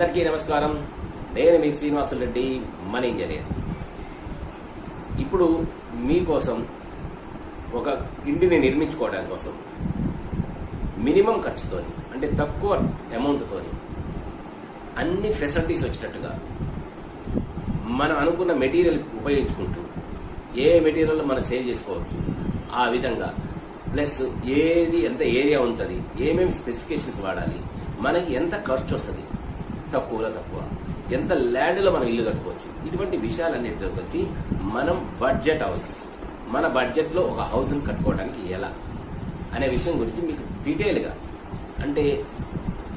అందరికీ నమస్కారం. నేను మీ శ్రీనివాసులు రెడ్డి, మన ఇంజనీర్. ఇప్పుడు మీకోసం ఒక ఇంటిని నిర్మించుకోవడానికి కోసం మినిమం ఖర్చుతోని, అంటే తక్కువ అమౌంట్తోని అన్ని ఫెసిలిటీస్ వచ్చేటట్టుగా మనం అనుకున్న మెటీరియల్ ఉపయోగించుకుంటూ ఏ మెటీరియల్ మనం సేవ్ చేసుకోవచ్చు ఆ విధంగా, ప్లస్ ఏది ఎంత ఏరియా ఉంటుంది, ఏమేమి స్పెసిఫికేషన్స్ వాడాలి, మనకి ఎంత ఖర్చు వస్తుంది, తక్కువలో తక్కువ ఎంత ల్యాండ్లో మనం ఇల్లు కట్టుకోవచ్చు, ఇటువంటి విషయాలన్నిటితో కలిసి మనం బడ్జెట్ హౌస్, మన బడ్జెట్లో ఒక హౌస్ని కట్టుకోవడానికి ఎలా అనే విషయం గురించి మీకు డీటెయిల్గా, అంటే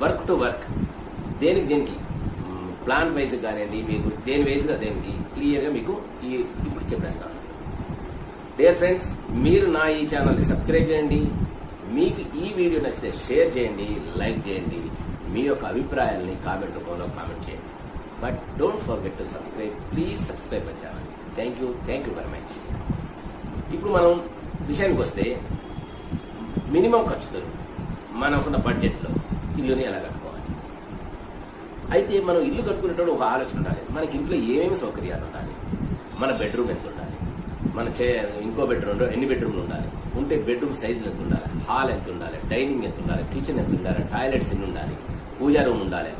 వర్క్ టు వర్క్, దేనికి ప్లాన్ వైజ్ కానివ్వండి, మీకు దేని వైజ్గా దేనికి క్లియర్గా మీకు ఇప్పుడు చెప్పేస్తాను. డియర్ ఫ్రెండ్స్, మీరు నా ఈ ఛానల్ని సబ్స్క్రైబ్ చేయండి. మీకు ఈ వీడియో నచ్చితే షేర్ చేయండి, లైక్ చేయండి, మీ యొక్క అభిప్రాయాల్ని కామెంట్ రూపంలో కామెంట్ చేయండి. But don't forget to subscribe. Please subscribe my channel. Thank you very much. ఇప్పుడు మనం విషయానికి వస్తే, మినిమం ఖర్చుతో మనకున్న బడ్జెట్లో ఇల్లుని ఎలా కట్టుకోవాలి. అయితే మనం ఇల్లు కట్టుకునేటప్పుడు ఒక ఆలోచన ఉండాలి. మనకి ఇంట్లో ఏమేమి సౌకర్యాలు ఉండాలి, మన బెడ్రూమ్ ఎంత ఉండాలి, మన ఇంకో బెడ్రూమ్ ఎన్ని బెడ్రూమ్లు ఉండాలి, ఉంటే బెడ్రూమ్ సైజులు ఎంత ఉండాలి, హాల్ ఎంత ఉండాలి, డైనింగ్ ఎంత ఉండాలి, కిచెన్ ఎంత ఉండాలి, టాయిలెట్స్ ఎన్ని ఉండాలి, పూజా రూమ్ ఉండాలి,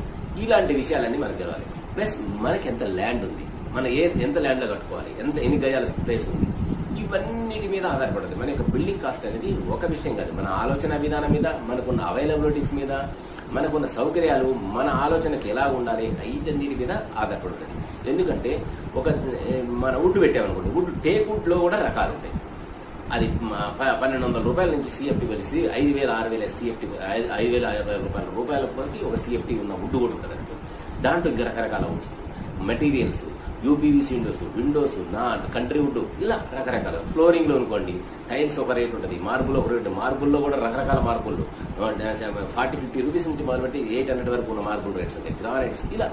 ఇలాంటి విషయాలన్నీ మనకు తెలవాలి. ప్లస్ మనకి ఎంత ల్యాండ్ ఉంది, మన ఎంత ల్యాండ్లో కట్టుకోవాలి, ఎన్ని గజాల ప్లేస్ ఉంది, ఇవన్నిటి మీద ఆధారపడుతుంది. మన యొక్క బిల్డింగ్ కాస్ట్ అనేది ఒక విషయం కాదు, మన ఆలోచన విధానం మీద, మనకున్న అవైలబిలిటీస్ మీద, మనకున్న సౌకర్యాలు, మన ఆలోచనకి ఎలా ఉండాలి, వీటన్నిటి మీద ఆధారపడుతుంది. ఎందుకంటే మన వుడ్ పెట్టామనుకోండి, వుడ్ టేక్ వుడ్లో కూడా రకాలు ఉంటాయి. అది 1200 రూపాయల నుంచి సిఎఫ్టీ కలిసి 5000, 6000 సిఎఫ్టీ, 5000, 60,000 రూపాయల వరకు ఒక సిఎఫ్టీ ఉన్న వుడ్ కూడా ఉంటుంది అన్నట్టు. దాంట్లో ఇంకా రకరకాల woods, materials, UPVC windows, country wood, ఇలా రకరకాల. ఫ్లోరింగ్ లో అనుకోండి, టైల్స్ ఒక రేట్ ఉంటుంది, మార్బుల్ ఒక రేట్, మార్బుల్లో కూడా రకరకాల మార్బుల్ 40-50 రూపీస్ నుంచి మొదలుపెట్టి 800 వరకు ఉన్న మార్బుల్ రేట్స్ ఉంటాయి, గ్రానైట్స్. ఇలా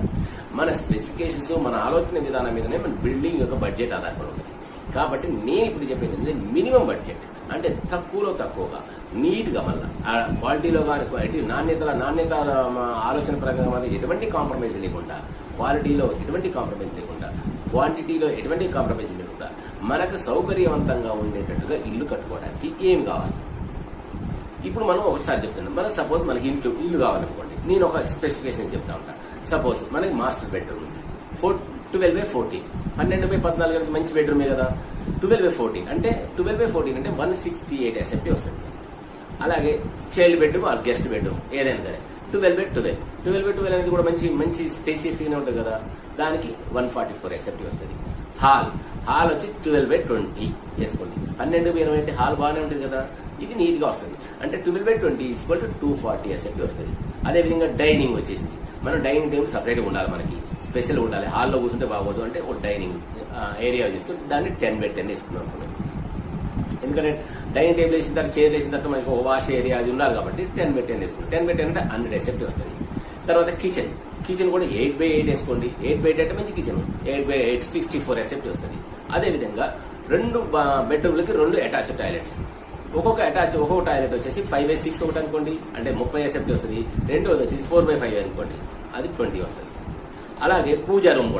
మన స్పెసిఫికేషన్స్, మన ఆలోచన విధానం మీదనే మన బిల్డింగ్ యొక్క బడ్జెట్ ఆధారపడి ఉంటుంది. కాబట్టి నేను ఇప్పుడు చెప్పేది ఏంటంటే, మినిమం బడ్జెట్ అంటే తక్కువలో తక్కువగా, నీట్గా, మళ్ళీ క్వాలిటీలో కానీ నాణ్యత ఆలోచన ప్రకారం ఎటువంటి కాంప్రమైజ్ లేకుండా, క్వాలిటీలో ఎటువంటి కాంప్రమైజ్ లేకుండా, క్వాంటిటీలో ఎటువంటి కాంప్రమైజ్ లేకుండా, మనకు సౌకర్యవంతంగా ఉండేటట్టుగా ఇల్లు కట్టుకోవడానికి ఏం కావాలి. ఇప్పుడు మనం ఒకసారి చెప్తున్నాం. మనం సపోజ్ మనకి ఇల్లు కావాలనుకోండి, నేను ఒక స్పెసిఫికేషన్ చెప్తా ఉంటాను. సపోజ్ మనకి మాస్టర్ బెడ్రూమ్ 12/14, 12/14 అంటే మంచి బెడ్రూమే కదా. 12/14 అంటే 168 ఎస్ఎఫ్టీ వస్తుంది. అలాగే child bedroom are guest bedroom ఏదైనా సరే 12/12 అనేది కూడా మంచి స్పేసియస్గానే ఉంటుంది కదా, దానికి 144 ఎస్ఎఫ్టీ వస్తుంది. హాల్ వచ్చి 12/20 వేసుకోండి. 12/20 హాల్ బాగానే ఉంటుంది కదా, ఇది నీట్గా వస్తుంది. అంటే 12/20 = 240 ఎస్ఎఫ్టీ వస్తుంది. అదేవిధంగా డైనింగ్ వచ్చేసింది. మనం డైనింగ్ టేబుల్ సపరేట్గా ఉండాలి, మనకి స్పెషల్ ఉండాలి. హాల్లో కూర్చుంటే బాగోదు అంటే ఒక డైనింగ్ ఏరియా చేసుకుని దాన్ని 10/10 వేసుకున్నాం అనుకోండి. ఎందుకంటే డైనింగ్ టేబుల్ వేసిన తర్వాత, చైర్ వేసిన తర్వాత మనకి ఒక వాష్ ఏరియా అది ఉండాలి కాబట్టి 10/10 వేసుకుంటాం. 10/10 అంటే 100 ఎస్ఎఫ్టీ వస్తుంది. తర్వాత కిచెన్ కూడా 8/8 వేసుకోండి. 8/8 అంటే మంచి కిచెన్, 8/8 64 ఎస్ఎఫ్టీ వస్తుంది. అదేవిధంగా 2 బెడ్రూమ్లకి 2 అటాచ్డ్ టాయిలెట్స్. ఒక్కొక్క టాయిలెట్ వచ్చేసి 5/6 ఒకటి అనుకోండి, అంటే 30 ఎస్ఎఫ్టీ వస్తుంది. రెండోది వచ్చేసి 4/5 అనుకోండి, అది 20 వస్తుంది. అలాగే పూజా రూమ్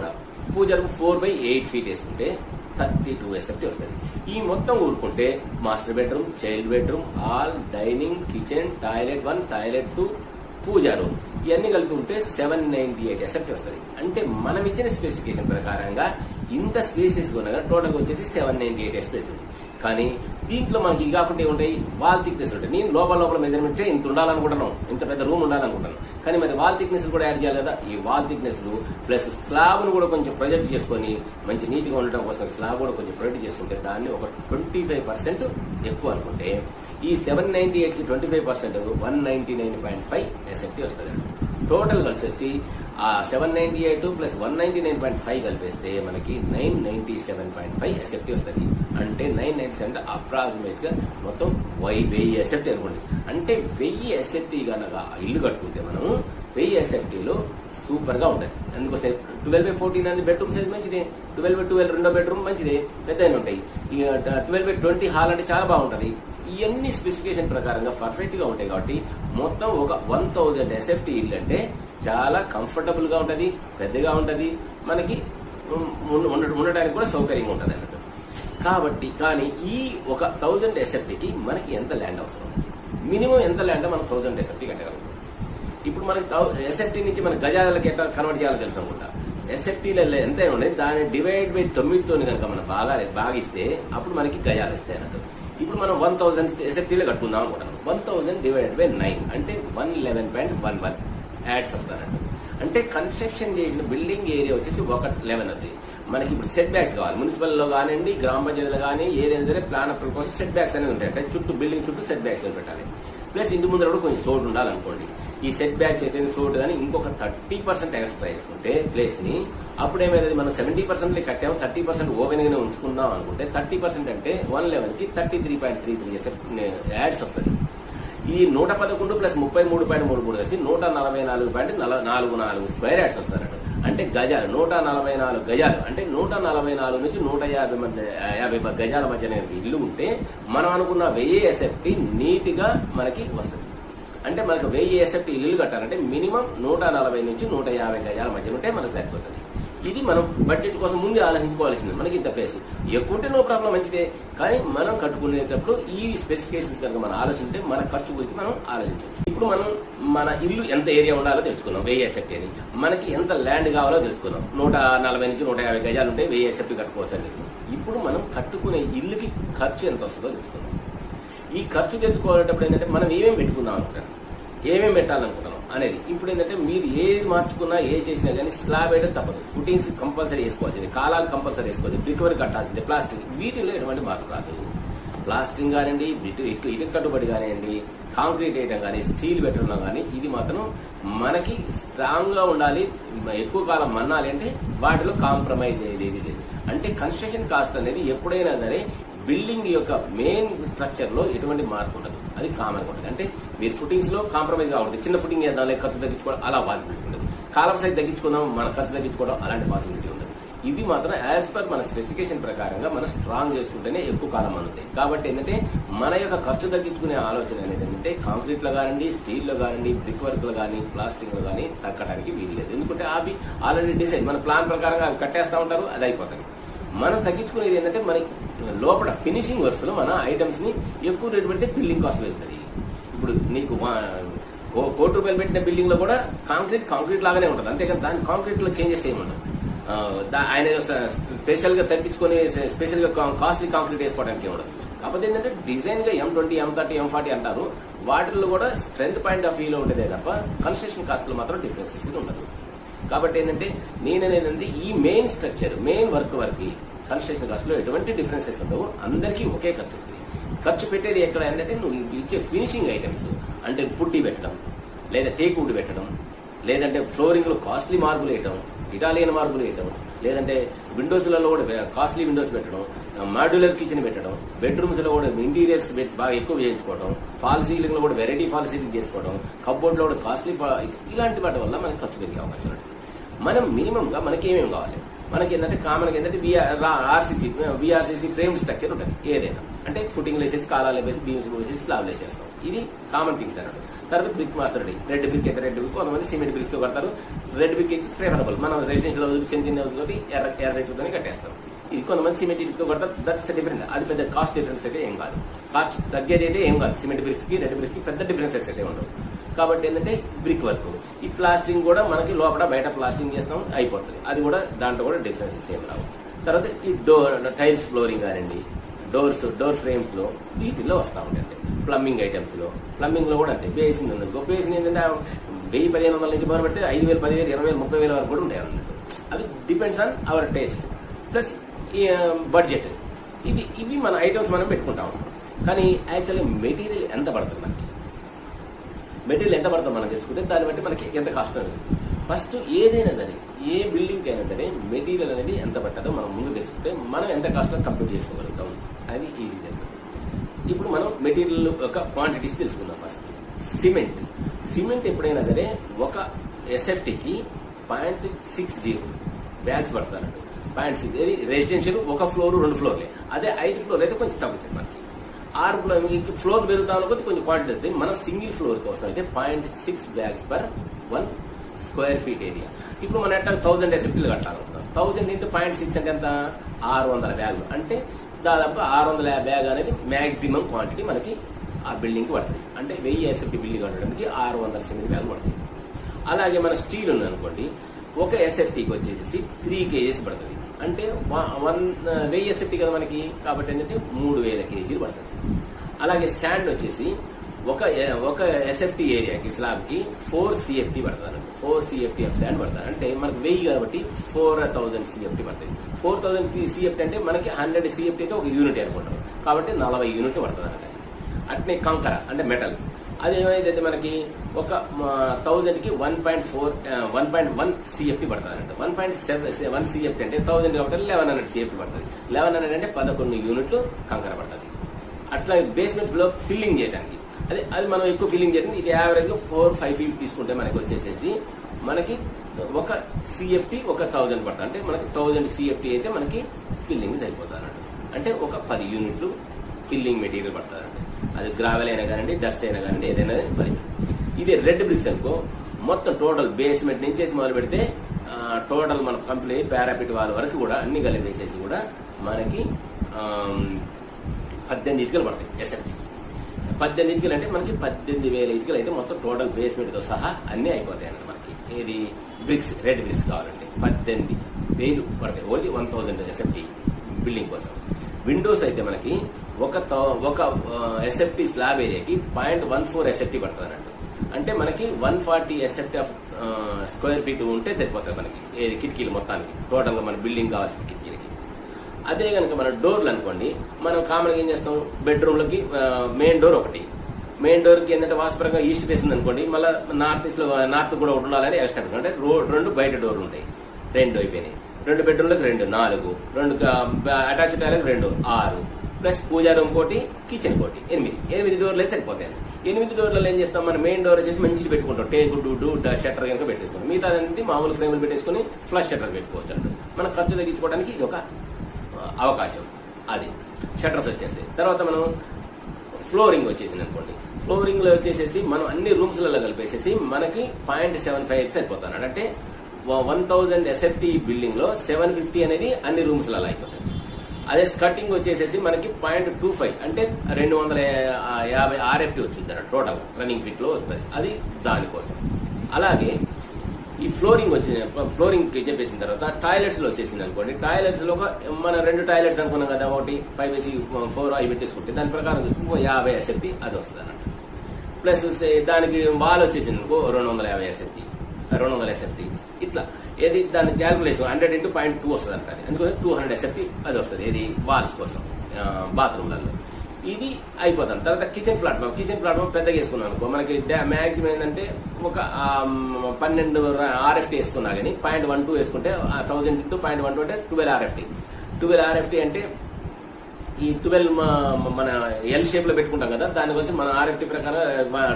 4/8 ఫీట్ వేసుకుంటే 32 ఎస్ఎఫ్టీ వస్తుంది. ఈ మొత్తం ఊరుకుంటే master bedroom, child bedroom, hall, dining, kitchen, toilet 1, toilet 2, పూజా రూమ్, ఇవన్నీ కలిపి ఉంటే 798 ఎస్ఎఫ్టీ వస్తుంది. అంటే మనం ఇచ్చిన స్పెసిఫికేషన్ ప్రకారంగా ఇంత స్పేసెస్ కొనగా టోటల్ వచ్చేసి 798 ఎస్ఎఫ్టీ. కానీ దీంట్లో మనకి కాకుండా ఉంటాయి, వాల్ థిక్నెస్ ఉంటాయి. నేను లోపల మెజర్మెంట్ ఇంత ఉండాలనుకుంటున్నాను, ఇంత పెద్ద రూమ్ ఉండాలనుకుంటున్నాను. కానీ మరి వాల్ థిక్నెస్ కూడా యాడ్ చేయాలి కదా. ఈ వాల్ థిక్నెస్ ప్లస్ స్లాబ్ను కూడా కొంచెం ప్రొజెక్ట్ చేసుకొని మంచి నీట్గా ఉండటం కోసం స్లాబ్ కూడా కొంచెం ప్రొజెక్ట్ చేసుకుంటే దాన్ని ఒక 25% ఎక్కువ అనుకుంటే ఈ 798కి 25% 199.5 ఎస్ఎఫ్టీ వస్తుంది. టోటల్ కలిసి వచ్చి ఆ 798 + 199.5 కలిపేస్తే మనకి 997.5 ఎస్ఎఫ్టీ వస్తుంది. అంటే 997 అప్రాక్సిమేట్ గా మొత్తం 1000 ఎస్ఎఫ్టీ అనుకోండి. అంటే 1000 ఎస్ఎఫ్టీ కనుక ఇల్లు కట్టుకుంటే మనం 1000 ఎస్ఎఫ్టీలో సూపర్ గా ఉంటుంది. అందుకోసం 12/14 అనేది బెడ్రూమ్ సైజ్ మంచిదే, 12/12 రెండో బెడ్రూమ్ మంచిదే, పెద్దగా ఉంటాయి. 12/20 హాల్ అంటే చాలా బాగుంటుంది. ఇవన్నీ స్పెసిఫికేషన్ ప్రకారంగా పర్ఫెక్ట్ గా ఉంటాయి కాబట్టి మొత్తం ఒక 1000 ఎస్ఎఫ్టీ ఇల్లు అంటే చాలా కంఫర్టబుల్గా ఉంటుంది, పెద్దగా ఉంటుంది, మనకి ఉండడానికి కూడా సౌకర్యంగా ఉంటుంది అన్నట్టు. కాబట్టి కానీ ఈ ఒక 1000 SFTకి మనకి ఎంత ల్యాండ్ అవసరం, మినిమం ఎంత ల్యాండ్ మనం 1000 SFT కట్టగలుగుతాం. ఇప్పుడు మనకి SFT నుంచి మన గజాలకి ఎట్లా కన్వర్ట్ చేయాలో తెలుసు అనుకుంటా. SFTలలో ఎంత ఉన్నాయి దాన్ని డివైడ్ బై 9తో కనుక మనం భాగిస్తే అప్పుడు మనకి గజాలు వస్తాయి అన్నట్టు. ఇప్పుడు మనం 1000 SFTలో కట్టుకుందాం అనుకుంటాం. 1000 డివైడెడ్ బై 9 అంటే 111.11 యాడ్స్ వస్తారన్నట్టు. అంటే కన్స్ట్రక్షన్ చేసిన బిల్డింగ్ ఏరియా వచ్చేసి 111 అవుతుంది. మనకి ఇప్పుడు సెట్ బ్యాక్స్ కావాలి, మున్సిపల్లో కానివ్వండి, గ్రామ పంచాయతీలో కానీ ఏదైనా సరే ప్లాన్ అప్రూవల్ కోసం సెట్ బ్యాక్స్ అనేది ఉంటాయి. అంటే చుట్టూ బిల్డింగ్ చుట్టూ సెట్ బ్యాక్స్ పెట్టాలి. ప్లస్ ఇంటి ముందర కూడా కొంచెం సోడ్ ఉండాలనుకోండి. ఈ సెట్ బ్యాక్స్ అయితే సోడ్ కానీ ఇంకొక 30% ఎక్స్ట్రా వేసుకుంటే ప్లేస్ ని అప్పుడు ఏమైతుంది, మనం 70% కట్టాము, 30% ఓపెన్ గానే ఉంచుకుందాం అనుకుంటే 30% అంటే 111కి 33.33 యాడ్స్ వస్తుంది. ఈ 111 ప్లస్ 33.33 కలిసి 144.44 స్క్వేర్ యాడ్స్ వస్తారట. అంటే గజాలు 144 గజాలు అంటే 144 నుంచి 150 గజాల మధ్య ఇల్లు ఉంటే మనం అనుకున్న 1000 SFT నీట్ గా మనకి వస్తుంది. అంటే మనకు 1000 SFT ఇల్లు కట్టాలంటే మినిమం 140 నుంచి 150 గజాల మధ్య ఉంటే మనకు సరిపోతుంది. ఇది మనం బడ్జెట్ కోసం ముందే ఆలోచించుకోవాల్సింది. మనకి ఇంత ప్లేస్ ఎక్కువ ఉంటే నో ప్రాబ్లం, మంచిదే. కానీ మనం కట్టుకునేటప్పుడు ఈ స్పెసిఫికేషన్స్ కనుక మనం ఆలోచింటే మన ఖర్చు గురించి మనం ఆలోచించవచ్చు. ఇప్పుడు మనం మన ఇల్లు ఎంత ఏరియా ఉండాలో తెలుసుకున్నాం, 1000 SFT అని. మనకి ఎంత ల్యాండ్ కావాలో తెలుసుకున్నాం, 140 నుంచి 150 గజాలు ఉంటే 1000 SFT కట్టుకోవచ్చు అని తెలుసుకున్నాం. ఇప్పుడు మనం కట్టుకునే ఇల్లుకి ఖర్చు ఎంత వస్తుందో తెలుసుకున్నాం. ఈ ఖర్చు తెచ్చుకోవాలంటే ఏంటంటే మనం ఏమేమి పెట్టుకుందాం అనుకుంటాం, ఏమేమి పెట్టాలనుకుంటున్నాం అనేది. ఇప్పుడు ఏంటంటే మీరు ఏది మార్చుకున్నా ఏది చేసినా కానీ స్లాబ్ వేయడం తప్పదు, ఫుటింగ్స్ కంపల్సరీ వేసుకోవాల్సింది, కాలాలు కంపల్సరీ వేసుకోవాల్సింది, బ్రిక్ వర్క్ కట్టాల్సింది, ప్లాస్టిక్, వీటిలో ఎటువంటి మార్పు రాదు. ప్లాస్టింగ్ కానివ్వండి, ఇటుక కట్టుబడి కానివ్వండి, కాంక్రీట్ వేయడం కానీ, స్టీల్ పెట్టడం కానీ ఇది మాత్రం మనకి స్ట్రాంగ్ గా ఉండాలి. ఎక్కువ కాలం మన్నాలి అంటే వాటిలో కాంప్రమైజ్ అయ్యేది లేదు. అంటే కన్స్ట్రక్షన్ కాస్ట్ అనేది ఎప్పుడైనా సరే బిల్డింగ్ యొక్క మెయిన్ స్ట్రక్చర్ లో ఎటువంటి మార్పు ఉండదు, అది కామన్ ఉంటుంది. అంటే మీరు ఫుటింగ్స్ లో కాంప్రమైజ్ కావద్దు, చిన్న ఫుటింగ్ చేద్దాం ఖర్చు తగ్గించుకోవడం అలా పాసిబిలిటీ ఉండదు, కాలం సైజ్ తగ్గించుకుందాం మన ఖర్చు తగ్గించుకోవడం అలాంటి పాసిబిలిటీ ఉండదు. ఇవి మాత్రం యాజ్ పర్ మన స్పెసిఫికేషన్ ప్రకారంగా మనం స్ట్రాంగ్ చేసుకుంటేనే ఎక్కువ కాలం అందుతాయి. కాబట్టి ఏంటంటే మన యొక్క ఖర్చు తగ్గించుకునే ఆలోచన అనేది ఏంటంటే కాంక్రీట్ లో కానివ్వండి, స్టీల్ లో కానివ్వండి, బ్రిక్ వర్క్ లో కానీ, ప్లాస్టిక్ లో కానీ తగ్గడానికి వీలు లేదు. ఎందుకంటే అవి ఆల్రెడీ డిసైడ్ మన ప్లాన్ ప్రకారంగా అవి కట్టేస్తా ఉంటారు, అది అయిపోతుంది. మనం తగ్గించుకునేది ఏంటంటే మనకి లోపల ఫినిషింగ్ వర్క్స్ లో మన ఐటమ్స్ ని ఎక్కువ రేటు పెడితే బిల్డింగ్ కాస్ట్ పెరుగుతుంది. ఇప్పుడు నీకు ₹1,00,00,000 పెట్టిన బిల్డింగ్ లో కూడా కాంక్రీట్ లాగానే ఉంటుంది, అంతేకాని దాని కాంక్రీట్ లో చేంజెస్ ఏమి ఉండవు. ఆయన స్పెషల్ గా తప్పించుకొని స్పెషల్ గా కాస్ట్లీ కాంక్రీట్ వేసుకోవడానికి ఉండదు. కాకపోతే ఏంటంటే డిజైన్ గా M20, M30, M40 అంటారు, వాటిల్లో కూడా స్ట్రెంత్ పాయింట్ ఆఫ్ వ్యూలో ఉంటుందే తప్ప కన్స్ట్రక్షన్ కాస్ట్ లో మాత్రం డిఫరెన్సెస్ ఉండదు. కాబట్టి ఏంటంటే నేనేంటంటే ఈ main structure main work construction cost లో ఎటువంటి డిఫరెన్సెస్ ఉండవు, అందరికీ ఒకే ఖర్చు ఉంటుంది. ఖర్చు పెట్టేది ఎక్కడ ఏంటంటే నువ్వు ఇచ్చే ఫినిషింగ్ ఐటమ్స్, అంటే పుట్టి పెట్టడం, లేదా టేక్ వుడ్ పెట్టడం, లేదంటే ఫ్లోరింగ్ లో కాస్ట్లీ మార్బుల్ వేయటం, ఇటాలియన్ మార్బుల్ వేయటం, లేదంటే విండోస్లలో కూడా కాస్ట్లీ విండోస్ పెట్టడం, మాడ్యులర్ కిచెన్ పెట్టడం, బెడ్రూమ్స్ లో కూడా ఇంటీరియర్స్ బాగా ఎక్కువ చేయించుకోవడం, ఫాల్ సీలింగ్ లో కూడా వెరైటీ ఫాల్ సీలింగ్ చేసుకోవడం, కప్బోర్డ్ లో కూడా కాస్ట్లీ, ఇలాంటి వాటి వల్ల మనకి ఖర్చు పెరిగే అవకాశం ఉంటుంది. మనం మినిమం గా మనకి ఏమేమి కావాలి, మనకి ఏంటంటే కామన్ గా ఏంటంటే VRCC ఫ్రేమ్ స్ట్రక్చర్ ఉంటుంది ఏదైనా. అంటే ఫుటింగ్ వేసేసి, కాలాలు వేసి, బీమ్స్ వేసేసి, స్లాబ్ వేసేస్తాం, ఇది కామన్ థింగ్స్ అన్నట్టు. తర్వాత బ్రిక్ మాస్టర్ రెడ్ బ్రిక్ అయితే రెడ్ బ్రిక్, కొంతమంది సిమెంట్ బ్రిక్స్ తో కడతారు. రెడ్ బ్రిక్ అయితే ఫేవరబుల్, మనం రెసిడెన్షియల్ హౌస్ చిన్న హౌస్ తోటి ఎర్ర రేట్లతో కట్టేస్తాం. ఇది కొంతమంది సిమెంట్ ఇటుక తో కడతారు, దట్స్ డిఫరెంట్. అది పెద్ద కాస్ట్ డిఫరెన్స్ అయితే ఏం కాదు, కాస్ట్ తగ్గేది అయితే ఏం కాదు. సిమెంట్ బ్రిక్స్ కి రెడ్ బ్రిక్స్ కి పెద్ద డిఫరెన్సెస్ అయితే ఉండవు. కాబట్టి ఏంటంటే బ్రిక్ వర్క్, ఈ ప్లాస్టింగ్ కూడా మనకి లోపల బయట ప్లాస్టింగ్ చేస్తాం అయిపోతుంది, అది కూడా దాంట్లో కూడా డిఫరెన్సెస్ ఏం రావు. తర్వాత ఈ టైల్స్ ఫ్లోరింగ్ కానివ్వండి, డోర్ ఫ్రేమ్స్ లో వీటిల్లో వస్తూ ఉంటాయి. ప్లంబింగ్ ఐటమ్స్ లో, ప్లంబింగ్ లో కూడా అంతే. బేసిన్ ఉందనుకో, బేసిన్ ఏంటంటే 1000-1500 నుంచి మొదలు పెడితే 5000, 10,000, 20,000, 30,000 వరకు కూడా ఉంటాయి అన్నట్టు. అది depends on our taste plus budget. ఇవి మన ఐటమ్స్ మనం పెట్టుకుంటా ఉంటాం. కానీ యాక్చువల్లీ మెటీరియల్ ఎంత పడుతుంది, మెటీరియల్ ఎంత పడుతుందో మనం తెలుసుకుంటే దాన్ని బట్టి మనకి ఎంత కాస్ట్ అనేది. ఫస్ట్ ఏదైనా సరే, ఏ బిల్డింగ్ అయినా సరే మెటీరియల్ అనేది ఎంత పట్టదో మనం ముందు తెలుసుకుంటే మనం ఎంత కాస్ట్ కంప్లీట్ చేసుకోగలుగుతాం, అది ఈజీ జరుగుతుంది. ఇప్పుడు మనం మెటీరియల్ యొక్క క్వాంటిటీస్ తెలుసుకుందాం. ఫస్ట్ సిమెంట్ ఎప్పుడైనా సరే ఒక SFTకి 0.60 బ్యాగ్స్ పడతారండి. 0.6 ఇది రెసిడెన్షియల్, ఒక ఫ్లోర్ 2 ఫ్లోర్లే. అదే 5 ఫ్లోర్లు అయితే కొంచెం తగ్గుతుంది మనకి. 6 ఫ్లోర్ పెరుగుతా కొద్ది కొంచెం క్వాంటిటీ వస్తుంది. మన సింగిల్ ఫ్లోర్ కోసం అయితే 0.6 bags per 1 square feet area. ఇప్పుడు మనం ఎట్లా 1000 ఎస్ఎఫ్టీలు కట్టాలనుకుంటాం. 1000 ఇంటూ 0.6 అంటే ఎంత, 600 బ్యాగులు. అంటే దాదాపు 600 బ్యాగ్ అనేది మ్యాక్సిమం క్వాంటిటీ మనకి ఆ బిల్డింగ్కి పడుతుంది. అంటే 1000 ఎస్ఎఫ్టీ బిల్డింగ్ కట్టడానికి 600 సిమెంట్ బ్యాగులు పడుతుంది. అలాగే మన స్టీల్ ఉంది అనుకోండి, ఒక ఎస్ఎఫ్టీకి వచ్చేసి 3 kgs పడుతుంది. అంటే 1000 ఎస్ఎఫ్టీ కదా మనకి, కాబట్టి ఏంటంటే 3000 kg పడుతుంది. అలాగే శాండ్ వచ్చేసి ఒక ఎస్ఎఫ్టీ ఏరియాకి స్లాబ్కి 4 CFT పడుతుంది అన్నట్టు. 4 CFT ఆఫ్ శాండ్ పడుతుంది. అంటే మనకు 1000 కాబట్టి 4000 CFT పడుతుంది. 4000 CFT అంటే మనకి 100 CFT అయితే ఒక యూనిట్ అనుకుంటాం, కాబట్టి 40 యూనిట్లు పడుతుంది అన్నట్టు. అట్నే కంకర అంటే మెటల్, అది ఏమైతే మనకి ఒక 1000కి 1.1 CFT పడుతుంది అంటే 1.1 CFT అంటే 1000 కాబట్టి 1100 CFT పడుతుంది. 1100 అంటే 11 యూనిట్లు కంకర పడుతుంది. అట్లా బేస్మెంట్ లో ఫిల్లింగ్ చేయడానికి అది మనం ఎక్కువ ఫిల్లింగ్ చేయడానికి ఇది యావరేజ్ గా 4-5 feet తీసుకుంటే మనకి వచ్చేసేసి మనకి ఒక CFT ఒక 1000 పడుతుంది. అంటే మనకి 1000 CFT అయితే మనకి ఫిల్లింగ్ సరిపోతుంది అన్నట్టు. అంటే ఒక 10 యూనిట్లు ఫిల్లింగ్ మెటీరియల్ పడుతుంది అంటే అది గ్రావెల్ అయినా కానివ్వండి, డస్ట్ అయినా కానివ్వండి, ఏదైనా 10. ఇది రెడ్ బ్రిక్స్ అనుకో, మొత్తం టోటల్ బేస్మెంట్ నుంచేసి మొదలు పెడితే టోటల్ మన కంప్లీట్ పారాపిట్ వాళ్ళ వరకు కూడా అన్ని కలిపేసేసి కూడా మనకి 18 ఇటుకలు పడతాయి ఎస్ఎఫ్టీ. 18 ఇటుకలు అంటే మనకి 18,000 ఇటుకలు అయితే మొత్తం టోటల్ బేస్మెంట్ తో సహా అన్ని అయిపోతాయి అన్నమాట. మనకి ఏది బ్రిక్స్, రెడ్ బ్రిక్స్ కావాలంటే 18,000 పడతాయి ఓన్లీ 1000 ఎస్ఎఫ్టీ బిల్డింగ్ కోసం. విండోస్ అయితే మనకి ఒక ఎస్ఎఫ్టీ స్లాబ్ ఏరియాకి 0.14 ఎస్ఎఫ్టీ పడుతుంది అన్నట్టు. అంటే మనకి 140 ఎస్ఎఫ్టీ ఆఫ్ స్క్వేర్ ఫీట్ ఉంటే సరిపోతుంది మనకి కిటికీలు మొత్తానికి, టోటల్ గా మన బిల్డింగ్ కావాల్సిన కిటికీలకి. అదే కనుక మన డోర్లు అనుకోండి, మనం కామన్గా ఏం చేస్తాం, బెడ్రూమ్లకి మెయిన్ డోర్ ఒకటి, మెయిన్ డోర్కి ఏంటంటే వాస్తుపరంగా ఈస్ట్ ఫేస్ ఉంది అనుకోండి, మళ్ళీ నార్త్ కూడా ఒకటి ఉండాలని ఎక్స్ట్రా అంటే 2 బయట డోర్లు ఉంటాయి, 2 అయిపోయినాయి. 2 బెడ్రూమ్లకు 2 4, 2 అటాచ్ టాయిలెట్ 2 6, ప్లస్ పూజా రూమ్ కోటి, కిచెన్ కోటి 8 డోర్లు అయితే సరిపోతాయి. 8 డోర్లలో ఏం చేస్తాం, మన మెయిన్ డోర్ వచ్చేసి మంచిది పెట్టుకుంటాం, టేకు డూడు షట్టర్ కనుక పెట్టేసుకుంటాం. మిగతా మామూలు ఫ్రేమ్లు పెట్టేసుకుని ఫ్లష్ షట్టర్స్ పెట్టుకోవచ్చు అంట. మన ఖర్చు తగ్గించుకోవడానికి ఇది ఒక అవకాశం. అది షట్టర్స్ వచ్చేస్తాయి. తర్వాత మనం ఫ్లోరింగ్ వచ్చేసింది అనుకోండి, ఫ్లోరింగ్ లో వచ్చేసేసి మనం అన్ని రూమ్స్లలో కలిపేసేసి మనకి 0.75 అయితే సరిపోతాను. అంటే 1000 ఎస్ఎఫ్టీ బిల్డింగ్ లో 750 అనేది అన్ని రూమ్స్లలో అయిపోతుంది. అదే స్కర్టింగ్ వచ్చేసేసి మనకి 0.25 అంటే 250 RFT వచ్చింది టోటల్ రన్నింగ్ ఫిట్ లో వస్తుంది. అది దానికోసం. అలాగే ఈ ఫ్లోరింగ్ ఫ్లోరింగ్ చెప్పేసిన తర్వాత టాయిలెట్స్ లో వచ్చేసింది అనుకోండి, టాయిలెట్స్ లో మన 2 టాయిలెట్స్ అనుకున్నాం కదా, ఒకటి 5/4 అవి పెట్టేసుకుంటే దాని ప్రకారం చూసుకుంటే 50 ఎస్ఎఫ్టీ అది వస్తుంది అన్నట్టు. ప్లస్ దానికి వాల్ వచ్చేసింది అనుకో 250 ఎస్ఎఫ్టీ 200 ఎస్ఎఫ్టీ ఇట్లా. ఏది దాని క్యాల్కులేషన్ 100 into 0.2 వస్తుంది అంటారు, అందుకని 200 ఎస్ఎఫ్టీ అది వస్తుంది. ఏది వాల్స్ కోసం బాత్రూమ్లలో. ఇది అయిపోతాం. తర్వాత కిచెన్ ప్లాట్ఫామ్ పెద్దగా వేసుకున్నాం అనుకో, మనకి మ్యాక్సిమం ఏంటంటే ఒక 12 RFT వేసుకున్నా కానీ 0.12 వేసుకుంటే 1000 into 0.12 అంటే 12 RFT అంటే ఈ 12 మన ఎల్ షేప్ లో పెట్టుకుంటాం కదా, దాని గురించి మన RFT ప్రకారం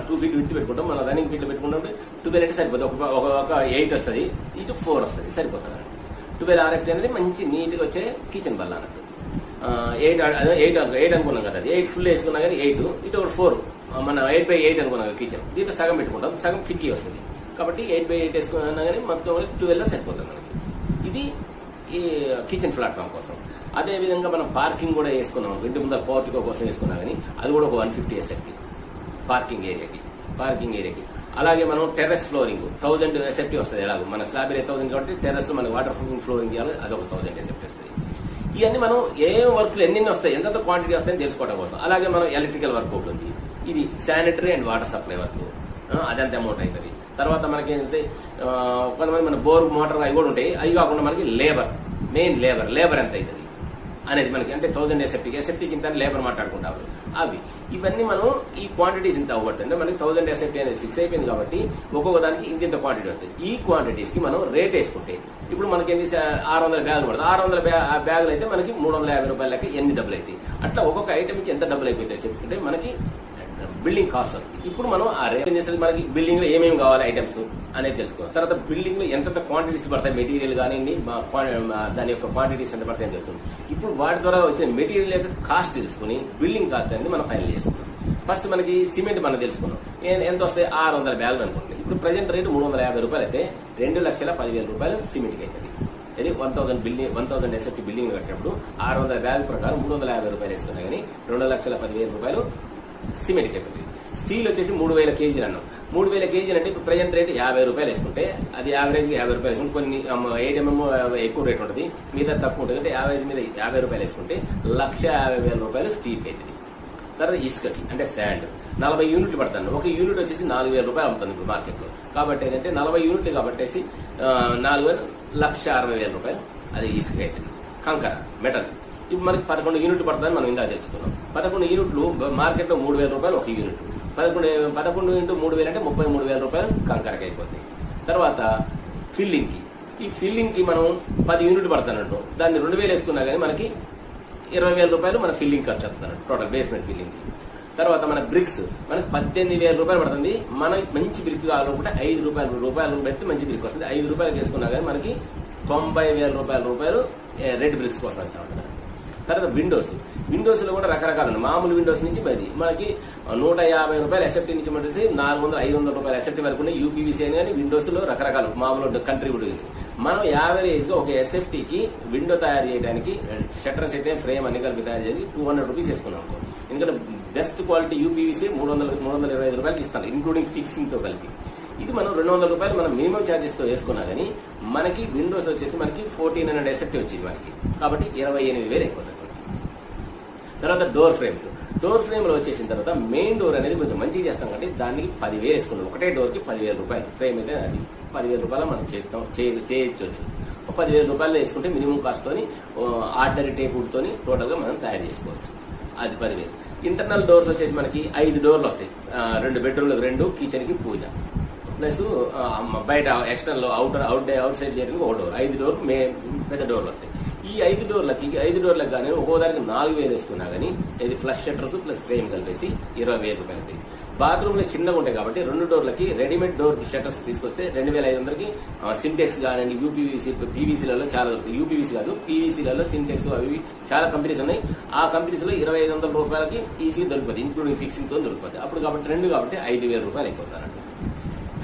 2 feet విడ్త్ పెట్టుకుంటాం, మన రన్నింగ్ ఫీట్ లో పెట్టుకుంటాం 12 అంటే సరిపోతుంది. ఒక 8 వస్తుంది, ఇటు 4 వస్తుంది, సరిపోతుంది అన్నట్టు. 12 RFT అనేది మంచి నీట్ గా వచ్చే కిచెన్ బల్ల అన్నట్టు. 8 అనుకున్నాం కదా, అది 8 ఫుల్ వేసుకున్నా కానీ 8, ఇటు ఒక 4 మన 8/8 అనుకున్నాం కదా కిచెన్, దీంట్లో సగం పెట్టుకుంటాం, సగం కిటికీ వస్తుంది కాబట్టి 8/8 వేసుకున్నా కానీ మొత్తం 12 సరిపోతుంది మనకి. ఇది ఈ కిచెన్ ప్లాట్ఫామ్ కోసం. అదే విధంగా మనం పార్కింగ్ కూడా వేసుకున్నాం, ఇంటి ముందర పోర్టికో కోసం వేసుకున్నా కానీ అది కూడా ఒక 150 ఎస్ఎఫ్టీ పార్కింగ్ ఏరియాకి. అలాగే మనం టెర్రస్ ఫ్లోరింగ్ 1000 ఎస్ఎఫ్టీ వస్తుంది. ఎలాగో మన స్లాబ్ ఏరియా 1000 కాబట్టి టెర్రస్ లో మనకి వాటర్ ప్రూఫింగ్ ఫ్లోరింగ్ చేయాలి, అది ఒక 1000 ఎస్ఎఫ్టీ వస్తుంది. ఇవన్నీ మనం ఏ వర్క్లు ఎన్ని వస్తాయి, ఎంతెంత క్వాంటిటీ వస్తాయని తెలుసుకోవడం కోసం. అలాగే మనం ఎలక్ట్రికల్ వర్క్ ఉంటుంది, ఇది sanitary and water supply work, అదంత అమౌంట్ అవుతుంది. తర్వాత మనకి ఏంటంటే కొంతమంది మన బోర్ మోటార్ అవి కూడా ఉంటాయి, అవి కాకుండా మనకి మెయిన్ లేబర్ ఎంత అవుతుంది అనేది మనకి, అంటే 1000 ఎస్ఎఫ్టీకి ఇంత లేబర్ మాట్లాడుకుంటారు. ఇవన్నీ మనం ఈ క్వాంటిటీస్ ఇంత అవ్వబడుతుంది. అంటే మనకి 1000 ఎస్ఎఫ్టీ అనేది ఫిక్స్ అయిపోయింది కాబట్టి ఒక్కొక్క దానికి ఇంత క్వాంటిటీ వస్తాయి. ఈ క్వాంటిటీస్ కి మనం రేట్ వేసుకుంటే ఇప్పుడు మనకి 600 బ్యాగులు పడుతుంది. 600 బ్యాగులు అయితే మనకి 350 రూపాయల లెక్క ఎన్ని డబ్బులు అవుతాయి. అట్లా ఒక్కొక్క ఐటమ్కి ఎంత డబ్బులు అయిపోతాయి చెప్పుకుంటే మనకి బిల్డింగ్ కాస్ట్ వస్తుంది. ఇప్పుడు మనం ఆ రేట్ చేసేది మనకి బిల్డింగ్ లో ఏమేమి కావాలి ఐటమ్స్ అనేది తెలుసుకోవాలి. తర్వాత బిల్డింగ్ లో ఎంత క్వాంటిటీస్ పడతాయి, మెటీరియల్ కానివ్వండి, దాని యొక్క క్వాంటిటీస్ ఎంత పడతాయని తెలుస్తుంది. ఇప్పుడు వాటి ద్వారా వచ్చిన మెటీరియల్ యొక్క కాస్ట్ తెలుసుకుని బిల్డింగ్ కాస్ట్ అనేది మనం ఫైనల్ చేసుకున్నాం. ఫస్ట్ మనకి సిమెంట్ మనం తెలుసుకున్నాం, ఎంత వస్తాయి 600 బ్యాగులు అనుకోండి. ఇప్పుడు ప్రజెంట్ రేటు 350 రూపాయలు అయితే 2,10,000 రూపాయలు సిమెంట్కి అవుతుంది. ఇది 1000 ఎస్ఎఫ్టీ బిల్డింగ్ కట్టినప్పుడు 600 బ్యాగ్ ప్రకారం 350 రూపాయలు వేసుకున్నా కానీ 2,10,000 రూపాయలు సిమెంట్కి అవుతుంది. స్టీల్ వచ్చేసి 3,000 కేజీలు అన్నాం. 3,000 కేజీలు అంటే ఇప్పుడు ప్రజెంట్ రేట్ 50 రూపాయలు వేసుకుంటే అది యావరేజ్ 50 రూపాయలు వేసుకుంటే కొన్ని 8mm ఎక్కువ రేట్ ఉంటుంది, మీద తక్కువ ఉంటుంది. అంటే యావరేజ్ మీద 50 రూపాయలు వేసుకుంటే 1,50,000 రూపాయలు స్టీల్కి అవుతుంది. తర్వాత ఇసుకకి అంటే శాండ్ 40 యూనిట్లు పడతాను. ఒక యూనిట్ వచ్చేసి 4,000 రూపాయలు అమ్ముతుంది ఇప్పుడు మార్కెట్లో. కాబట్టి ఏంటంటే 40 యూనిట్లు కాబట్టేసి 1,60,000 రూపాయలు అది ఇసుక అవుతుంది. కంకర మెటల్ ఇప్పుడు మనకి 11 యూనిట్లు పడుతుందని మనం ఇందా తెలుసుకున్నాం. 11 యూనిట్లు మార్కెట్లో 3,000 రూపాయలు ఒక యూనిట్. 11 ఇంటూ 3,000 అంటే 33,000 రూపాయలు కంకరకి అయిపోతుంది. తర్వాత ఫిల్లింగ్కి, ఈ ఫిల్లింగ్కి మనం 10 యూనిట్లు పడతానంటూ దాన్ని 2,000 వేసుకున్నా కానీ మనకి 20,000 రూపాయలు మన ఫిల్లింగ్ ఖర్చు వస్తాను టోటల్ బేస్మెంట్ ఫిల్లింగ్కి. తర్వాత మన బ్రిక్స్ మనకి 18,000 రూపాయలు పడుతుంది. మనకి మంచి బ్రిక్ కావాలనుకుంటే 5 రూపాయలు పెట్టి మంచి బ్రిక్ వస్తుంది. 5 రూపాయలు వేసుకున్నా కానీ మనకి 90,000 రూపాయలు రెడ్ బ్రిక్స్ కోసం అవుతా ఉంటుంది. తర్వాత విండోస్లో కూడా రకరకాలు ఉన్నాయి. మామూలు విండోస్ నుంచి మనకి 150 రూపాయలు ఎస్ఎఫ్టీ నుంచి వచ్చేసి 400-500 రూపాయలు ఎస్ఎఫ్టీ వరకు ఉన్నాయి. యూపీవీసీ అని కానీ విండోస్లో రకరకాలు మామూలు కంట్రిబ్యూట్. మనం యావరేజ్గా ఒక ఎస్ఎఫ్టీకి విండో తయారు చేయడానికి షట్టర్స్ అయితే ఫ్రేమ్ అన్ని కలిపి తయారు చేసి 200 రూపీస్ వేసుకున్నాం. ఎందుకంటే బెస్ట్ క్వాలిటీ యూపీవీసీ 325 రూపాయలకి ఇస్తాను ఇంక్లూడింగ్ ఫిక్సింగ్తో కలిపి. ఇది మనం 200 రూపాయలు మనం మినిమం ఛార్జెస్తో వేసుకున్నా కానీ మనకి విండోస్ వచ్చేసి మనకి 1400 ఎస్ఎఫ్టీ వచ్చింది మనకి. కాబట్టి 28,000 అయిపోతుంది. తర్వాత డోర్ ఫ్రేమ్లో వచ్చేసిన తర్వాత మెయిన్ డోర్ అనేది కొంచెం మంచిగా చేస్తాం కాబట్టి దానికి 10,000 వేసుకున్నాం. ఒకటే డోర్కి 10,000 రూపాయలు ఫ్రేమ్ అయితే అది 10,000 రూపాయలు మనం చేయొచ్చు. 10,000 రూపాయలు వేసుకుంటే మినిమం కాస్ట్తోని ఆర్డినరీ టేపుడ్తోని టోటల్గా మనం తయారు చేసుకోవచ్చు. అది 10,000. ఇంటర్నల్ డోర్స్ వచ్చేసి మనకి 5 డోర్లు వస్తాయి. 2 బెడ్రూమ్లకు 2, కిచెన్కి పూజ, ప్లస్ బయట ఎక్స్టర్నల్ అవుట్ సైడ్ చేయడానికి ఒక డోర్. 5 డోర్లు పెద్ద డోర్లు వస్తాయి. ఈ 5 డోర్లకి కానీ ఒక్కోదానికి 4,000 వేసుకున్నా కానీ ఇది ఫ్లష్ షట్టర్స్ ప్లస్ ఫ్రేమ్ కలిపేసి 20,000 రూపాయలు అవుతాయి. బాత్రూమ్లో చిన్నగా ఉంటాయి కాబట్టి 2 డోర్లకి రెడీమేడ్ డోర్ షట్టర్స్ తీసుకొస్తే 2,500కి సింటెక్స్ కానివ్వండి, యూపీవీసీ పీవీసీలలో చాలా దొరుకుతాయి. యూపీవీసీ కాదు పీవీసీలలో సింటెక్స్ అవి చాలా కంపెనీస్ ఉన్నాయి. ఆ కంపెనీస్లో 2,500 రూపాయలకి ఈజీగా దొరుకుతుంది ఇంక్లూడింగ్ ఫిక్సింగ్తో దొరుకుతుంది. అప్పుడు కాబట్టి 2 కాబట్టి 5,000 రూపాయలు అయిపోతారంట.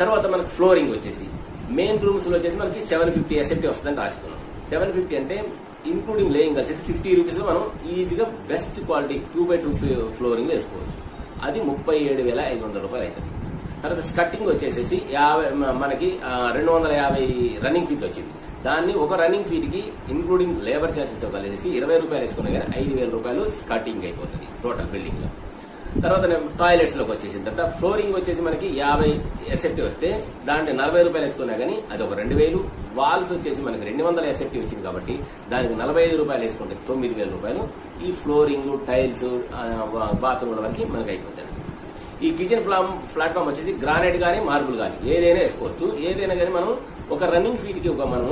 తర్వాత మనకి ఫ్లోరింగ్ వచ్చేసి మెయిన్ రూమ్స్ లో వచ్చేసి మనకి 750 ఎస్ఎఫ్టీ వస్తుందని రాసుకున్నాం. 750 అంటే ఇంక్లూడింగ్ లేయింగ్ కలిసి 50 రూపీస్ లో మనం ఈజీగా బెస్ట్ క్వాలిటీ 2x2 ఫ్లోరింగ్ వేసుకోవచ్చు. అది 37,500 రూపాయలు అవుతుంది. తర్వాత స్కట్టింగ్ వచ్చేసేసి మనకి 250 రన్నింగ్ ఫీట్ వచ్చింది. దాన్ని ఒక రన్నింగ్ ఫీట్ కి ఇంక్లూడింగ్ లేబర్ ఛార్జెస్ తో కలిసి 20 రూపాయలు వేసుకున్నా కానీ 5,000 రూపాయలు స్కట్టింగ్ అయిపోతుంది టోటల్ బిల్డింగ్ లో. తర్వాత టాయిలెట్స్ లోకి వచ్చేసిన తర్వాత ఫ్లోరింగ్ వచ్చేసి మనకి 50 ఎస్ఎఫ్టీ వస్తే దాంట్లో 40 రూపాయలు వేసుకున్నా కానీ అది ఒక 2,000. వాల్స్ వచ్చేసి మనకి 200 ఎస్ఎఫ్టీ వచ్చింది కాబట్టి దానికి 45 రూపాయలు వేసుకుంటే 9,000 రూపాయలు ఈ ఫ్లోరింగ్ టైల్స్ బాత్రూమ్ల వరకు మనకి అయిపోతుంది. ఈ కిచెన్ ప్లాట్ఫామ్ వచ్చేసి గ్రానైట్ కానీ మార్బుల్ కానీ ఏదైనా వేసుకోవచ్చు. ఏదైనా కానీ మనం ఒక రన్నింగ్ ఫీట్ కి ఒక మనం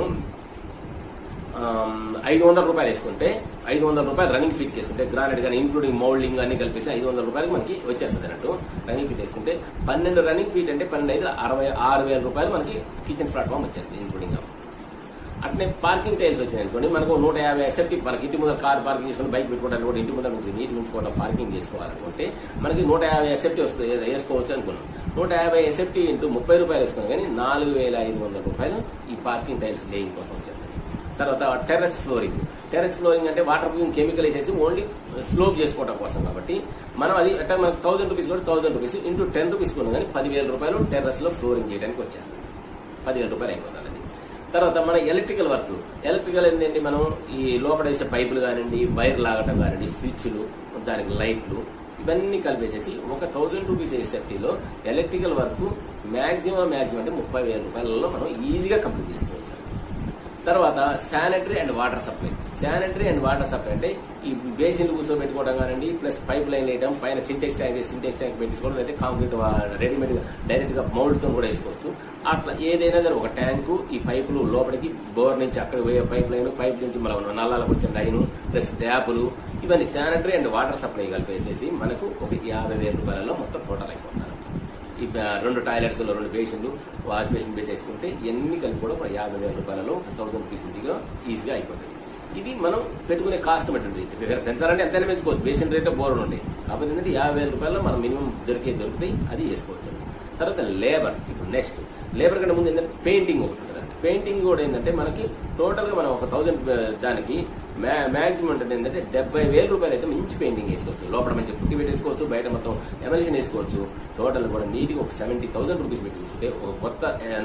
500 రూపాయలు వేసుకుంటే 500 రూపాయలు రన్నింగ్ ఫీట్ వేసుకుంటే గ్రానైట్ కానీ ఇంక్లూడింగ్ మౌల్డింగ్ అన్ని కలిపేసి 500 రూపాయలకి మనకి వచ్చేస్తుంది అన్నట్టు. రన్నింగ్ ఫీట్ వేసుకుంటే 12 రన్నింగ్ ఫీట్ అంటే 12,566,000 రూపాయలు మనకి కిచెన్ ప్లాట్ఫామ్ వచ్చేస్తుంది ఇంక్లూడింగ్. అట్నే పార్కింగ్ టైల్స్ వచ్చినాయి అనుకోండి మనకు 150 ఎస్ఎఫ్టీ మనకి ఇంటి ముందర కార్ పార్కింగ్ చేసుకుని బైక్ పెట్టుకోవడానికి కూడా ఇంటి ముందర నుంచి నీటి ఉంచుకోవడం పార్కింగ్ చేసుకోవాలనుకుంటే మనకి 150 ఎస్ఎఫ్టీ వస్తుంది వేసుకోవచ్చు అనుకున్నాం. 150 ఎస్ఎఫ్టీ ఇంటూ 30 రూపాయలు వేసుకున్నాం కానీ 4,500 రూపాయలు ఈ పార్కింగ్ టైల్స్ లేయింగ్ కోసం వచ్చేస్తుంది. తర్వాత టెర్రస్ ఫ్లోరింగ్ అంటే వాటర్ ప్రూఫింగ్ కెమికల్ వేసేసి ఓన్లీ స్లోప్ చేసుకోవడం కోసం కాబట్టి మనం అది అంటే మనకి 1,000 రూపీస్ కూడా 1,000 రూపీస్ ఇంటూ 10 రూపీస్ కొన్నా కానీ 10,000 రూపాయలు టెర్రస్ లో ఫ్లోరింగ్ చేయడానికి వచ్చేస్తుంది. 10,000 రూపాయలు అయిపోతుంది. తర్వాత మన ఎలక్ట్రికల్ ఏంటంటే మనం ఈ లోపల వేసే పైపులు కానివ్వండి, వైర్ లాగటం కానివ్వండి, స్విచ్లు, దానికి లైట్లు ఇవన్నీ కలిపేసేసి ఒక 1,000 రూపీస్ ఎస్ఎఫ్టీలో ఎలక్ట్రికల్ వర్క్ మాక్సిమం అంటే 30,000 రూపాయలలో మనం ఈజీగా కంప్లీట్ చేసుకోవచ్చు. తర్వాత శానిటరీ అండ్ వాటర్ సప్లై అంటే ఈ బేసిన్లు కూర్చోబెట్టుకోవడం కానివ్వండి, ప్లస్ పైప్ లైన్ వేయడం, పైన సింటెక్స్ ట్యాంక్ పెట్టించుకోవడం, అయితే కాంక్రీట్ రెడీమేడ్ డైరెక్ట్ గా మౌల్డ్ తో కూడా వేసుకోవచ్చు. అట్లా ఏదైనా కానీ ఒక ట్యాంకు ఈ పైపులు లోపలికి బోర్ నుంచి అక్కడికి పోయే పైప్ నుంచి మనం నల్లాలకు వచ్చిన లైను ప్లస్ ట్యాపులు ఇవన్నీ శానిటరీ అండ్ వాటర్ సప్లై కలిపేసేసి మనకు ఒక 50,000 రూపాయలలో మొత్తం టోటల్ అయిపోతారు. ఈ 2 టాయిలెట్స్ 2 బేసిన్లు వాష్ బేసిన్ పెట్టేసుకుంటే ఎన్ని కలిపి కూడా 50,000 రూపాయలలో 1,000 రూపీస్ ఇంటిగా ఈజీగా అయిపోతుంది. ఇది మనం పెట్టుకునే కాస్ట్ బట్టి పెంచాలంటే ఎంతైనా పెంచుకోవచ్చు. బేసిన్ రేట్ బోర్డు ఉంటాయి కాబట్టి 50,000 రూపాయల్లో మనం మినిమం దొరుకుతాయి అది వేసుకోవచ్చు. తర్వాత లేబర్. ఇప్పుడు నెక్స్ట్ లేబర్ కంటే ముందు ఏంటంటే పెయింటింగ్ ఒకటి ఉంటుంది. పెయింటింగ్ కూడా ఏంటంటే మనకి టోటల్గా మనం ఒక 1000 దానికి మ్యాక్సిమం ఉంటుంది ఏంటంటే 70,000 రూపాయలు అయితే మంచి పెయింటింగ్ వేసుకోవచ్చు. లోపల మంచి పుట్టి పెట్టేసుకోవచ్చు, బయట మొత్తం ఎమల్షన్ వేసుకోవచ్చు. టోటల్ కూడా నీట్గా ఒక 70,000 రూపీస్ పెట్టి తీసుకుంటే ఒక కొత్త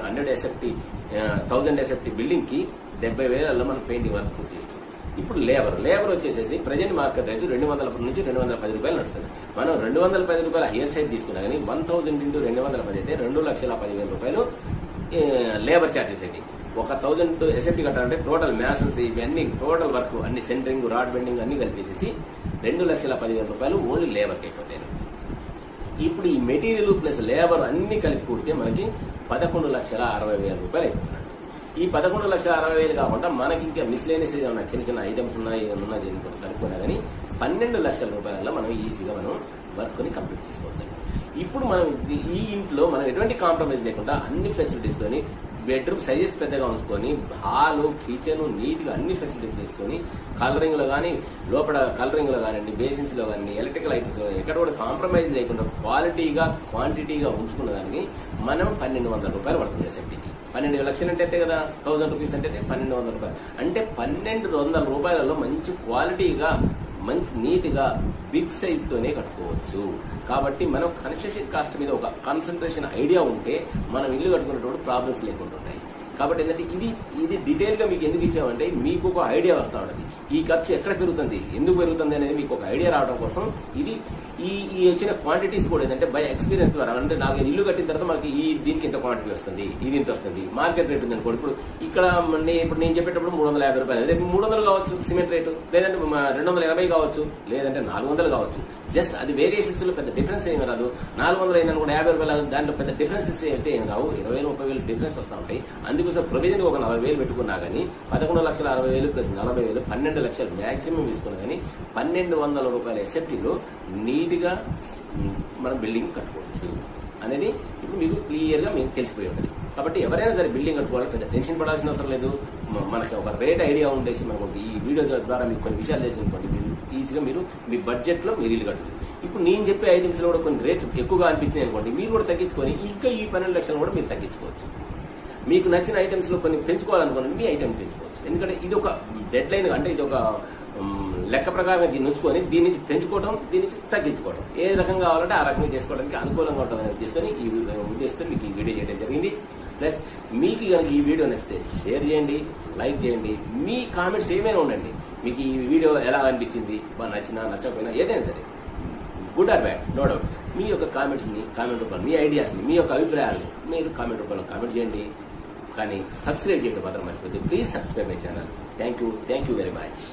1000 SFT బిల్డింగ్ కి 70,000 మనం పెయింటింగ్ వర్క్ పూర్తి చేయొచ్చు. ఇప్పుడు లేబర్ వచ్చేసేసి ప్రజెంట్ మార్కెట్ రైస్ 200 నుంచి 210 రూపాయలు నడుస్తుంది. మనం 210 రూపాయలు హైయర్ సైడ్ తీసుకున్నా కానీ 1000 into 210 అయితే 2,10,000 రూపాయలు లేబర్ ఛార్జెస్ అయితే. ఒక 1000 SFT కట్టాలంటే టోటల్ మ్యాసన్స్ ఇవన్నీ టోటల్ వర్క్ అన్ని సెంటరింగ్, రాడ్ బెండింగ్ అన్ని కలిపేసేసి 2,10,000 రూపాయలు ఓన్లీ లేబర్కి అయిపోతాయి. ఇప్పుడు ఈ మెటీరియల్ ప్లస్ లేబర్ అన్ని కలిపి కూడితే మనకి 11,60,000 రూపాయలు అయిపోతున్నాయి. ఈ 11,60,000 కాకుండా మనకి ఇంకా మిస్లేనియస్ ఏమైనా చిన్న చిన్న ఐటమ్స్ ఉన్నాయి, ఏమన్నా కనుక్కున్నా కానీ 12 లక్షల రూపాయల మనం ఈజీగా మనం వర్క్ ని కంప్లీట్ చేసుకోవచ్చు. ఇప్పుడు మనం ఈ ఇంట్లో మనం ఎటువంటి కాంప్రమైజ్ లేకుండా అన్ని ఫెసిలిటీస్ తోని బెడ్రూమ్ సైజెస్ పెద్దగా ఉంచుకొని హాల్, కిచెన్ నీట్ గా అన్ని ఫెసిలిటీస్ తీసుకొని కలరింగ్ లో కానీ లోపల కలరింగ్ లో కానివ్వండి, బేసిన్స్ లో కానీ, ఎలక్ట్రికల్ ఐటమ్స్ లో ఎక్కడ కూడా కాంప్రమైజ్ లేకుండా క్వాలిటీగా క్వాంటిటీగా ఉంచుకున్న దానికి మనం 1,200 రూపాయలు పడుతుంది SFTకి. 12 లక్షలు అంటే కదా 1000 రూపీస్ అంటే 1,200 రూపాయలు అంటే 1,200 రూపాయలలో మంచి క్వాలిటీగా మంచి నీట్ గా బిగ్ సైజ్ తోనే కట్టుకోవచ్చు. కాబట్టి మనం కన్స్ట్రక్షన్ కాస్ట్ మీద ఒక కాన్సన్ట్రేషన్ ఐడియా ఉంటే మనం ఇల్లు కట్టుకునేటప్పుడు ప్రాబ్లమ్స్ లేకుండా ఉంటాయి. కాబట్టి ఏంటంటే ఇది డీటెయిల్ గా మీకు ఎందుకు ఇచ్చామంటే మీకు ఒక ఐడియా వస్తూ ఉంటుంది. ఈ ఖర్చు ఎక్కడ పెరుగుతుంది, ఎందుకు పెరుగుతుంది అనేది మీకు ఒక ఐడియా రావడం కోసం ఇది ఈ వచ్చిన క్వాంటిటీస్ కూడా ఏంటంటే బై ఎక్స్పీరియన్స్ ద్వారా అంటే నాకు ఇల్లు కట్టిన తర్వాత మనకి దీనికి ఇంత క్వాంటిటీ వస్తుంది, ఇది ఇంత వస్తుంది, మార్కెట్ రేట్ ఉంది అనుకోండి. ఇప్పుడు ఇక్కడ ఇప్పుడు నేను చెప్పేటప్పుడు 350 రూపాయలు, రేపు 300 కావచ్చు సిమెంట్ రేటు, లేదంటే 280 కావచ్చు, లేదంటే 400 కావచ్చు. జస్ట్ అది వేరియేషన్స్ లో పెద్ద డిఫరెన్స్ ఏమి రాదు. 400 అయినా కూడా 50 రూపాయలు, దాంట్లో పెద్ద డిఫరెన్సెస్ అయితే ఏం రావు. 20,000-30,000 డిఫరెన్స్ వస్తూ ఉంటాయి. అందుకోసం ప్రొవిజన్ ఒక 40,000 పెట్టుకున్నా కానీ 11,60,000 ప్లస్ 40,000 12 లక్షలు మాక్సిమం తీసుకున్నా కానీ 1,200 రూపాయల SFTలో నీట్ గా మనం బిల్డింగ్ కట్టుకోవచ్చు అనేది ఇప్పుడు మీకు క్లియర్ గా మీకు తెలిసిపోయి ఉంటుంది. కాబట్టి ఎవరైనా సరే బిల్డింగ్ కట్టుకోవాలి, పెద్ద టెన్షన్ పడాల్సిన అవసరం లేదు. మనకి ఒక రేట్ ఐడియా ఉండేసి మనకు ఈ వీడియో ద్వారా మీకు కొన్ని విషయాలు తెలిసినటువంటి మీరు ఈజీగా మీరు మీ బడ్జెట్ లో మీరు ఇల్లు కట్టుకోండి. ఇప్పుడు నేను చెప్పే ఐటమ్స్ లో కూడా కొన్ని రేట్ ఎక్కువగా అనిపించింది అనుకోండి, మీరు కూడా తగ్గించుకొని ఇంకా ఈ 12 లక్షలు కూడా మీరు తగ్గించుకోవచ్చు. మీకు నచ్చిన ఐటమ్స్ లో కొన్ని పెంచుకోవాలనుకోండి, మీ ఐటమ్ పెంచుకోవచ్చు. ఎందుకంటే ఇది ఒక డెడ్ లైన్, అంటే ఇది ఒక లెక్క ప్రకారం దీన్ని ఉంచుకొని దీని నుంచి పెంచుకోవడం, దీని నుంచి తగ్గించుకోవడం, ఏ రకంగా కావాలంటే ఆ రకంగా చేసుకోవడానికి అనుకూలంగా ఉంటుందని ఉద్దేశంతో ఈ ఉద్దేశంతో మీకు ఈ వీడియో చేయడం జరిగింది. ప్లస్ మీకు కనుక ఈ వీడియో నచ్చితే షేర్ చేయండి, లైక్ చేయండి, మీ కామెంట్స్ ఏమైనా ఉండండి. మీకు ఈ వీడియో ఎలా అనిపించింది, బాగా నచ్చినా నచ్చకపోయినా ఏదైనా సరే, good or bad no doubt, మీ యొక్క కామెంట్స్ ని కామెంట్ రూపంలో, మీ ఐడియాస్ ని, మీ యొక్క అభిప్రాయాలని మీరు కామెంట్ రూపంలో కామెంట్ చేయండి. కానీ సబ్స్క్రైబ్ చేయడం మాత్రం మర్చిపోతే please subscribe my channel. Thank you very much.